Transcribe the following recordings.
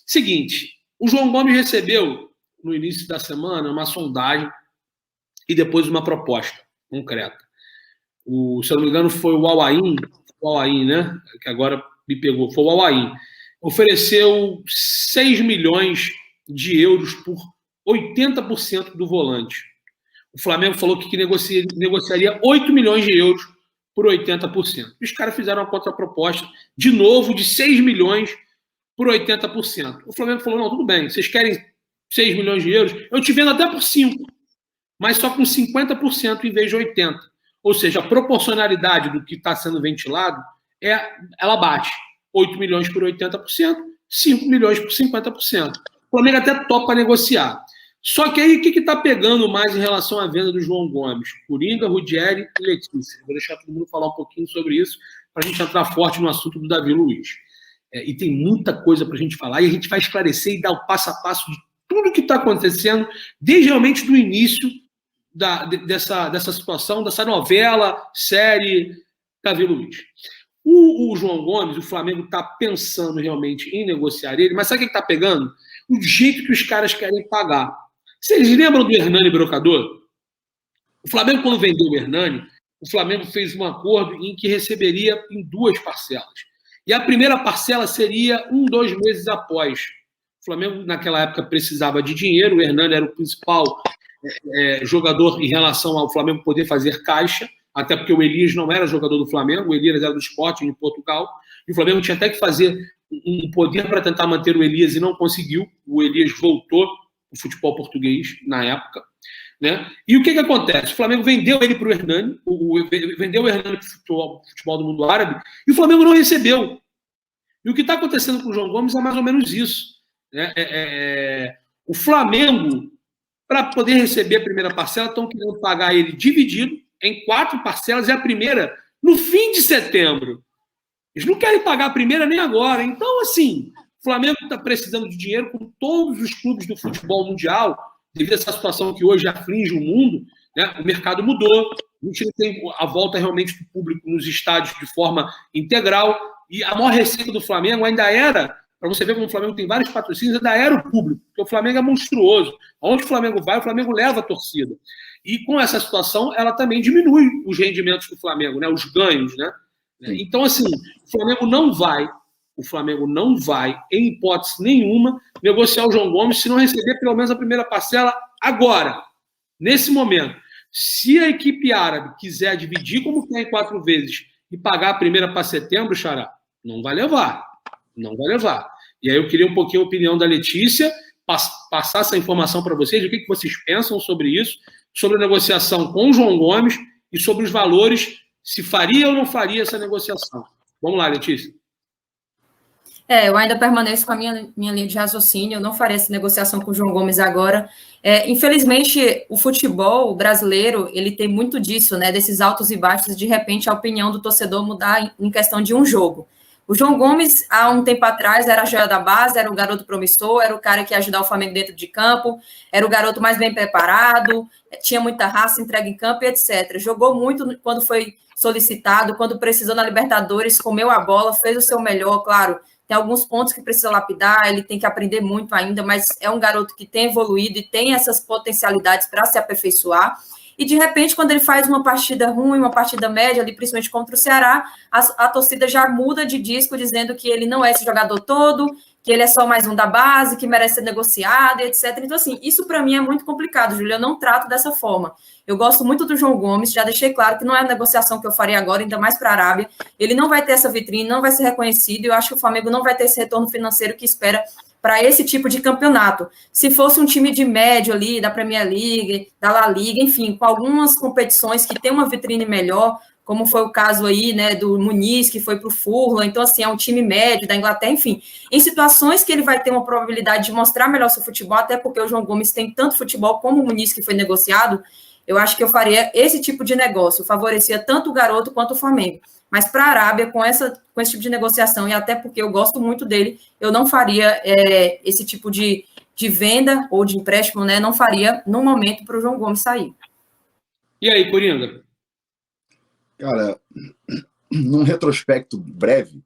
Seguinte, o João Gomes recebeu, no início da semana, uma sondagem e depois uma proposta concreta. Se eu não me engano, foi o Al-Ain, né? Que agora me pegou. Foi o Al-Ain. Ofereceu 6 milhões de euros por 80% do volante. O Flamengo falou que negociaria 8 milhões de euros por 80%. Os caras fizeram uma contraproposta, de novo, de 6 milhões por 80%. O Flamengo falou, não, tudo bem, vocês querem 6 milhões de euros? Eu te vendo até por 5, mas só com 50% em vez de 80%. Ou seja, a proporcionalidade do que está sendo ventilado, ela bate. 8 milhões por 80%, 5 milhões por 50%. O Flamengo até topa negociar. Só que aí, o que está pegando mais em relação à venda do João Gomes? Coringa, Ruggeri e Letícia. Vou deixar todo mundo falar um pouquinho sobre isso, para a gente entrar forte no assunto do Davi Luiz. E tem muita coisa para a gente falar, e a gente vai esclarecer e dar o passo a passo de tudo que está acontecendo, desde realmente do início dessa situação, dessa novela, série Davi Luiz. O João Gomes, o Flamengo está pensando realmente em negociar ele, mas sabe o que está pegando? O jeito que os caras querem pagar. Vocês lembram do Hernani Brocador? O Flamengo, quando vendeu o Hernani, o Flamengo fez um acordo em que receberia em 2 parcelas. E a primeira parcela seria 2 meses após. O Flamengo, naquela época, precisava de dinheiro, o Hernani era o principal jogador em relação ao Flamengo poder fazer caixa, até porque o Elias não era jogador do Flamengo, o Elias era do Sporting de Portugal, e o Flamengo tinha até que fazer um poder para tentar manter o Elias e não conseguiu. O Elias voltou o futebol português na época, né? E o que acontece? O Flamengo vendeu ele para o Hernani, vendeu o Hernani para o futebol do mundo árabe, e o Flamengo não recebeu. E o que está acontecendo com o João Gomes é mais ou menos isso, né? O Flamengo, para poder receber a primeira parcela, estão querendo pagar ele dividido em 4 parcelas, e a primeira no fim de setembro. Eles não querem pagar a primeira nem agora. Então, assim, o Flamengo está precisando de dinheiro, como todos os clubes do futebol mundial, devido a essa situação que hoje aflige o mundo, né? O mercado mudou, a gente não tem a volta realmente do público nos estádios de forma integral, e a maior receita do Flamengo ainda era, para você ver como o Flamengo tem vários patrocínios, ainda era o público, porque o Flamengo é monstruoso. Onde o Flamengo vai, o Flamengo leva a torcida. E com essa situação, ela também diminui os rendimentos do Flamengo, né? Os ganhos, né? Então, assim, o Flamengo não vai, em hipótese nenhuma, negociar o João Gomes se não receber pelo menos a primeira parcela agora, nesse momento. Se a equipe árabe quiser dividir como quer em 4 vezes e pagar a primeira para setembro, Xará, não vai levar. Não vai levar. E aí eu queria um pouquinho a opinião da Letícia, passar essa informação para vocês, o que vocês pensam sobre isso, sobre a negociação com o João Gomes e sobre os valores, se faria ou não faria essa negociação. Vamos lá, Letícia. Eu ainda permaneço com a minha linha de raciocínio, eu não faria essa negociação com o João Gomes agora. Infelizmente, o futebol brasileiro, ele tem muito disso, né, desses altos e baixos, de repente a opinião do torcedor mudar em questão de um jogo. O João Gomes, há um tempo atrás, era a joia da base, era o garoto promissor, era o cara que ia ajudar o Flamengo dentro de campo, era o garoto mais bem preparado, tinha muita raça, entrega em campo e etc. Jogou muito quando foi solicitado, quando precisou na Libertadores, comeu a bola, fez o seu melhor, claro. Tem alguns pontos que precisa lapidar, ele tem que aprender muito ainda, mas é um garoto que tem evoluído e tem essas potencialidades para se aperfeiçoar. E, de repente, quando ele faz uma partida ruim, uma partida média, ali, principalmente contra o Ceará, a torcida já muda de disco, dizendo que ele não é esse jogador todo, que ele é só mais um da base, que merece ser negociado, etc. Então, assim, isso para mim é muito complicado, Júlio, eu não trato dessa forma. Eu gosto muito do João Gomes, já deixei claro que não é a negociação que eu faria agora, ainda mais para a Arábia. Ele não vai ter essa vitrine, não vai ser reconhecido, e eu acho que o Flamengo não vai ter esse retorno financeiro que espera para esse tipo de campeonato. Se fosse um time de médio ali, da Premier League, da La Liga, enfim, com algumas competições que tem uma vitrine melhor, como foi o caso aí, né, do Muniz, que foi para o Fulham, então, assim, é um time médio da Inglaterra, enfim, em situações que ele vai ter uma probabilidade de mostrar melhor seu futebol, até porque o João Gomes tem tanto futebol como o Muniz, que foi negociado, eu acho que eu faria esse tipo de negócio, favorecia tanto o garoto quanto o Flamengo. Mas para a Arábia, com esse tipo de negociação, e até porque eu gosto muito dele, eu não faria esse tipo de venda ou de empréstimo, né? Não faria no momento para o João Gomes sair. E aí, Coringa? Cara, num retrospecto breve,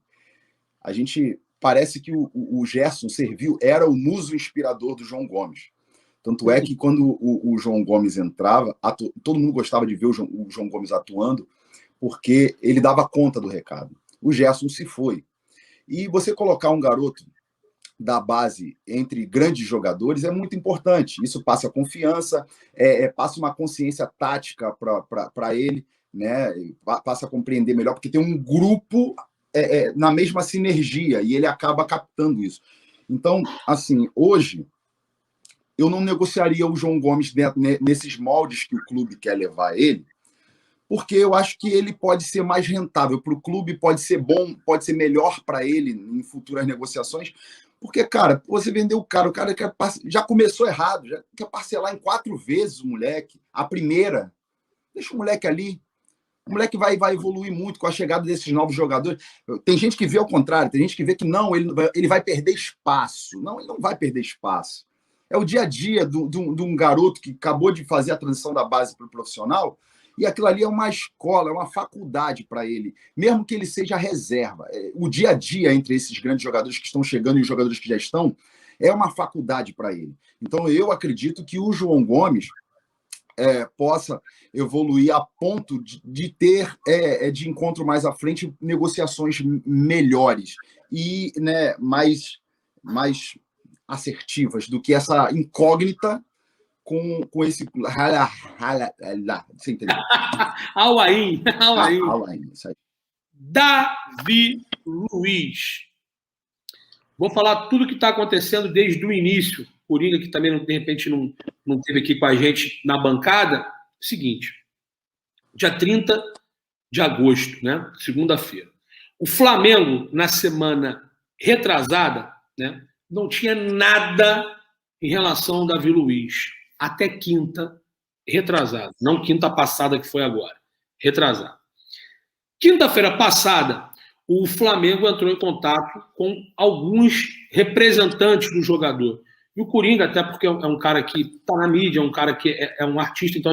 a gente parece que o Gerson serviu, era o muso inspirador do João Gomes. Tanto é que quando o João Gomes entrava, todo mundo gostava de ver o João Gomes atuando, porque ele dava conta do recado. O Gerson se foi. E você colocar um garoto da base entre grandes jogadores é muito importante. Isso passa confiança, passa uma consciência tática para ele, né? Passa a compreender melhor, porque tem um grupo na mesma sinergia e ele acaba captando isso. Então, assim, hoje eu não negociaria o João Gomes nesses moldes que o clube quer levar ele, porque eu acho que ele pode ser mais rentável para o clube, pode ser bom, pode ser melhor para ele em futuras negociações, porque, cara, você vendeu o cara já começou errado, já quer parcelar em 4 vezes o moleque, a primeira, deixa o moleque ali, o moleque vai evoluir muito com a chegada desses novos jogadores. Tem gente que vê ao contrário, tem gente que vê que não, ele vai perder espaço. Não, ele não vai perder espaço. É o dia a dia de um garoto que acabou de fazer a transição da base para o profissional, e aquilo ali é uma escola, é uma faculdade para ele, mesmo que ele seja reserva. O dia a dia entre esses grandes jogadores que estão chegando e os jogadores que já estão é uma faculdade para ele. Então, eu acredito que o João Gomes possa evoluir a ponto de ter, de encontro mais à frente, negociações melhores e, né, mais assertivas do que essa incógnita com esse... Você entendeu? Al-Ain. Isso aí. Davi Luiz. Vou falar tudo o que está acontecendo desde o início. Coringa, que também, de repente, não esteve aqui com a gente na bancada. Seguinte, dia 30 de agosto, né? Segunda-feira. O Flamengo, na semana retrasada, né, não tinha nada em relação ao Davi Luiz. Até quinta retrasada. Não quinta passada, que foi agora. Retrasada. Quinta-feira passada, o Flamengo entrou em contato com alguns representantes do jogador. E o Coringa, até porque é um cara que está na mídia, é um cara que é um artista, então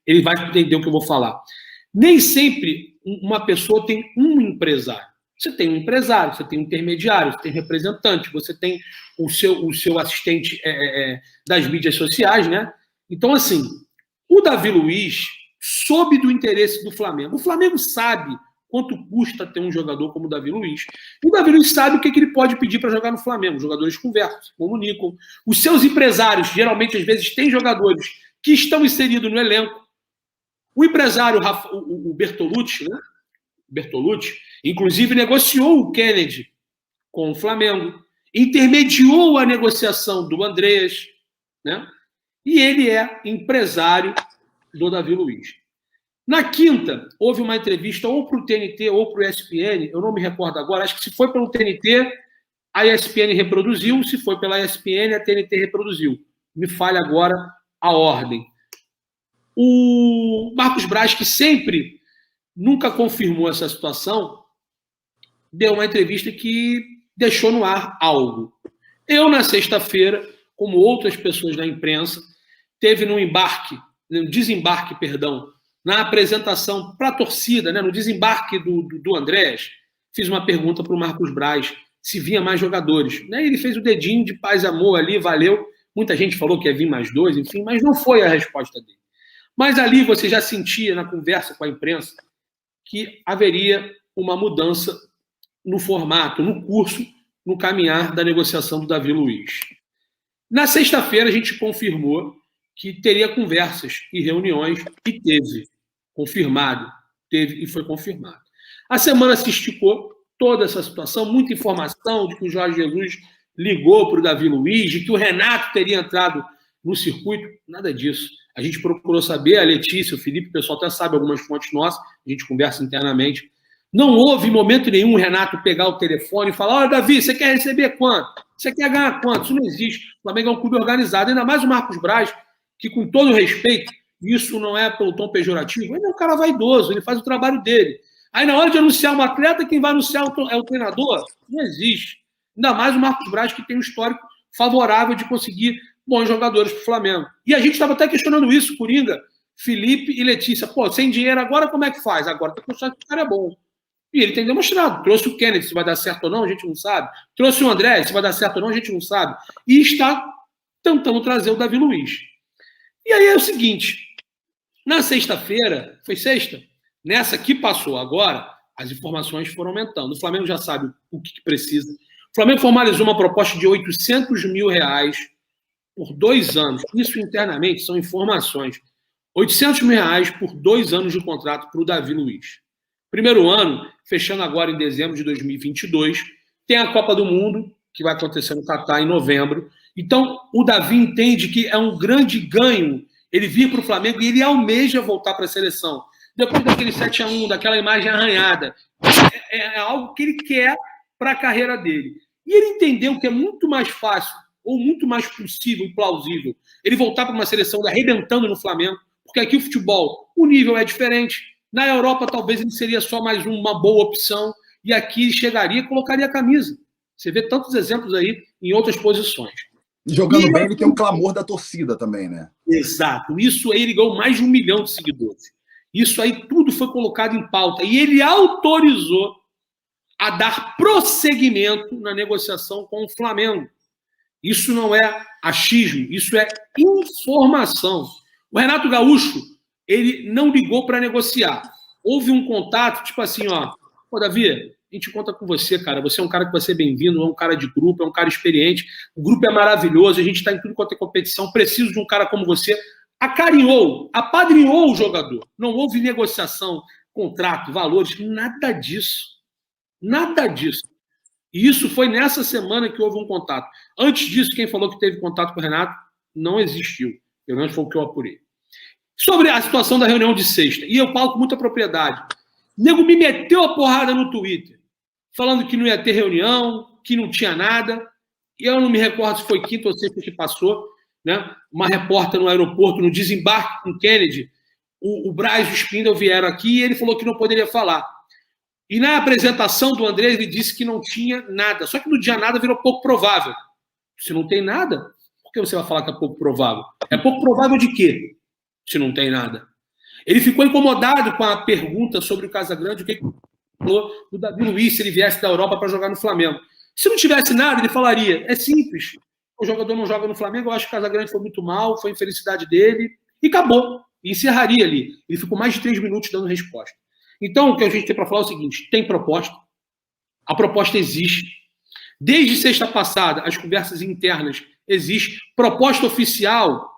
ele vai entender o que eu vou falar. Nem sempre uma pessoa tem um empresário. Você tem um empresário, você tem um intermediário, você tem um representante, você tem o seu assistente das mídias sociais, né? Então, assim, o Davi Luiz soube do interesse do Flamengo. O Flamengo sabe quanto custa ter um jogador como o Davi Luiz. E o Davi Luiz sabe o que ele pode pedir para jogar no Flamengo. Os jogadores conversam, se comunicam. Os seus empresários, geralmente, às vezes, têm jogadores que estão inseridos no elenco. O empresário, o Bertolucci, né? Bertolucci, inclusive, negociou o Kennedy com o Flamengo, intermediou a negociação do Andrés, né? E ele é empresário do Davi Luiz. Na quinta, houve uma entrevista ou para o TNT ou para o ESPN, eu não me recordo agora, acho que se foi pelo TNT, a ESPN reproduziu, se foi pela ESPN, a TNT reproduziu. Me falha agora a ordem. O Marcos Braz, que sempre nunca confirmou essa situação, deu uma entrevista que deixou no ar algo. Eu, na sexta-feira, como outras pessoas da imprensa, teve no desembarque, na apresentação para a torcida, né, no desembarque do Andrés, fiz uma pergunta para o Marcos Braz se vinha mais jogadores. Né, ele fez o dedinho de paz e amor ali, valeu. Muita gente falou que ia vir mais 2, enfim, mas não foi a resposta dele. Mas ali você já sentia, na conversa com a imprensa, que haveria uma mudança no formato, no curso, no caminhar da negociação do Davi Luiz. Na sexta-feira, a gente confirmou que teria conversas e reuniões, e teve confirmado, teve e foi confirmado. A semana se esticou, toda essa situação, muita informação de que o Jorge Jesus ligou para o Davi Luiz, de que o Renato teria entrado no circuito, nada disso. A gente procurou saber, a Letícia, o Felipe, o pessoal até sabe algumas fontes nossas, a gente conversa internamente. Não houve em momento nenhum o Renato pegar o telefone e falar: olha, Davi, você quer receber quanto? Você quer ganhar quanto? Isso não existe. O Flamengo é um clube organizado, ainda mais o Marcos Braz, que, com todo respeito, isso não é pelo tom pejorativo, ele é um cara vaidoso, ele faz o trabalho dele. Aí, na hora de anunciar um atleta, quem vai anunciar é o treinador? Não existe. Ainda mais o Marcos Braz, que tem um histórico favorável de conseguir bons jogadores para o Flamengo. E a gente estava até questionando isso, Coringa, Felipe e Letícia. Pô, sem dinheiro agora, como é que faz? Agora tem que mostrar que o cara é bom. E ele tem demonstrado. Trouxe o Kennedy, se vai dar certo ou não, a gente não sabe. Trouxe o André, se vai dar certo ou não, a gente não sabe. E está tentando trazer o Davi Luiz. E aí é o seguinte, na sexta-feira, foi sexta? Nessa que passou agora, as informações foram aumentando. O Flamengo já sabe o que precisa. O Flamengo formalizou uma proposta de R$800 mil por 2 anos. Isso internamente são informações. R$800 mil por 2 anos de contrato para o Davi Luiz. Primeiro ano, fechando agora em dezembro de 2022, tem a Copa do Mundo, que vai acontecer no Catar em novembro. Então, o Davi entende que é um grande ganho ele vir para o Flamengo e ele almeja voltar para a seleção. Depois daquele 7-1, daquela imagem arranhada. É algo que ele quer para a carreira dele. E ele entendeu que é muito mais fácil, ou muito mais possível e plausível, ele voltar para uma seleção arrebentando no Flamengo, porque aqui o futebol, o nível é diferente. Na Europa, talvez ele seria só mais uma boa opção, e aqui ele chegaria e colocaria a camisa. Você vê tantos exemplos aí em outras posições. Jogando bem, ele tem um clamor da torcida também, né? Exato. Isso aí, ele ganhou mais de 1 milhão de seguidores. Isso aí tudo foi colocado em pauta. E ele autorizou a dar prosseguimento na negociação com o Flamengo. Isso não é achismo, isso é informação. O Renato Gaúcho, ele não ligou para negociar. Houve um contato, tipo assim, pô, Davi, a gente conta com você, cara. Você é um cara que vai ser bem-vindo, é um cara de grupo, é um cara experiente. O grupo é maravilhoso, a gente está em tudo quanto é competição. Preciso de um cara como você. Acarinhou, apadrinhou o jogador. Não houve negociação, contrato, valores, nada disso. Nada disso. E isso foi nessa semana que houve um contato. Antes disso, quem falou que teve contato com o Renato não existiu. Pelo menos foi o que eu apurei. Sobre a situação da reunião de sexta, e eu falo com muita propriedade. O nego me meteu a porrada no Twitter, falando que não ia ter reunião, que não tinha nada. E eu não me recordo se foi quinta ou sexta que passou, né? Uma repórter no aeroporto, no desembarque com Kennedy, o Braz e o Spindle vieram aqui e ele falou que não poderia falar. E na apresentação do André, ele disse que não tinha nada. Só que no dia nada virou pouco provável. Se não tem nada, por que você vai falar que é pouco provável? É pouco provável de quê? Se não tem nada. Ele ficou incomodado com a pergunta sobre o Casagrande, o que ele falou do Davi Luiz, se ele viesse da Europa para jogar no Flamengo. Se não tivesse nada, ele falaria, é simples. O jogador não joga no Flamengo, eu acho que o Casagrande foi muito mal, foi infelicidade dele, e acabou. E encerraria ali. Ele ficou mais de 3 minutos dando resposta. Então, o que a gente tem para falar é o seguinte, tem proposta, a proposta existe. Desde sexta passada, as conversas internas existem. Proposta oficial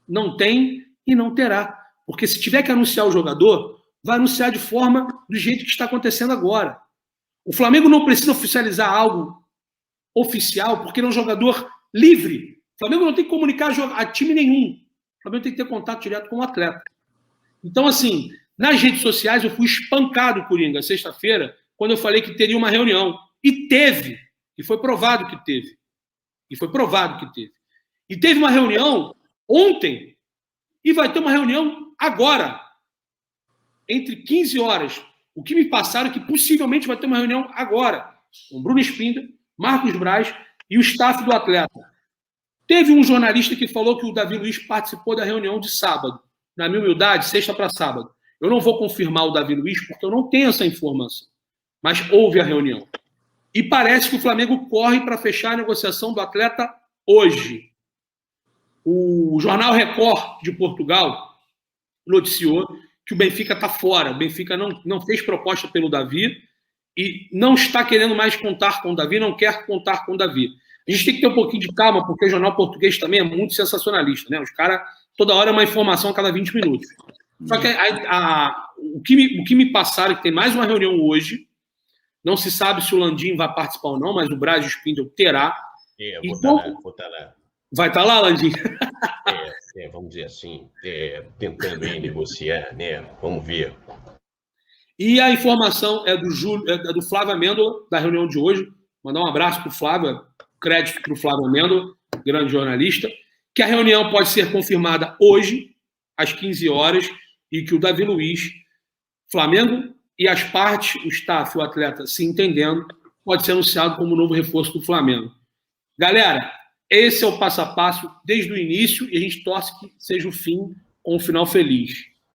não tem e não terá. Porque se tiver que anunciar o jogador, vai anunciar de forma do jeito que está acontecendo agora. O Flamengo não precisa oficializar algo oficial, porque ele é um jogador livre. O Flamengo não tem que comunicar a time nenhum. O Flamengo tem que ter contato direto com o atleta. Então, assim, nas redes sociais eu fui espancado, Coringa, sexta-feira, quando eu falei que teria uma reunião. E teve. E foi provado que teve. E foi provado que teve. E teve uma reunião ontem e vai ter uma reunião agora, entre 15 horas. O que me passaram é que possivelmente vai ter uma reunião agora, com Bruno Spindle, Marcos Braz e o staff do atleta. Teve um jornalista que falou que o Davi Luiz participou da reunião de sábado. Na minha humildade, sexta para sábado. Eu não vou confirmar o Davi Luiz porque eu não tenho essa informação. Mas houve a reunião. E parece que o Flamengo corre para fechar a negociação do atleta hoje. O jornal Record de Portugal noticiou que o Benfica está fora. O Benfica não fez proposta pelo Davi e não está querendo mais contar com o Davi, não quer contar com o Davi. A gente tem que ter um pouquinho de calma, porque o jornal português também é muito sensacionalista, né? Os caras, toda hora é uma informação a cada 20 minutos. Só que o que me passaram é que tem mais uma reunião hoje. Não se sabe se o Landim vai participar ou não, mas o Braz e o Spindle terá. Vou estar lá. Vai estar lá, Landim? Vamos dizer assim, tentando negociar, né? Vamos ver. E a informação é do Flávio Amêndola, da reunião de hoje. Mandar um abraço para o Flávio, crédito para o Flávio Amêndola, grande jornalista, que a reunião pode ser confirmada hoje, às 15 horas, e que o Davi Luiz, Flamengo e as partes, o staff e o atleta se entendendo, pode ser anunciado como novo reforço do Flamengo. Galera, esse é o passo a passo desde o início e a gente torce que seja o fim com um final feliz.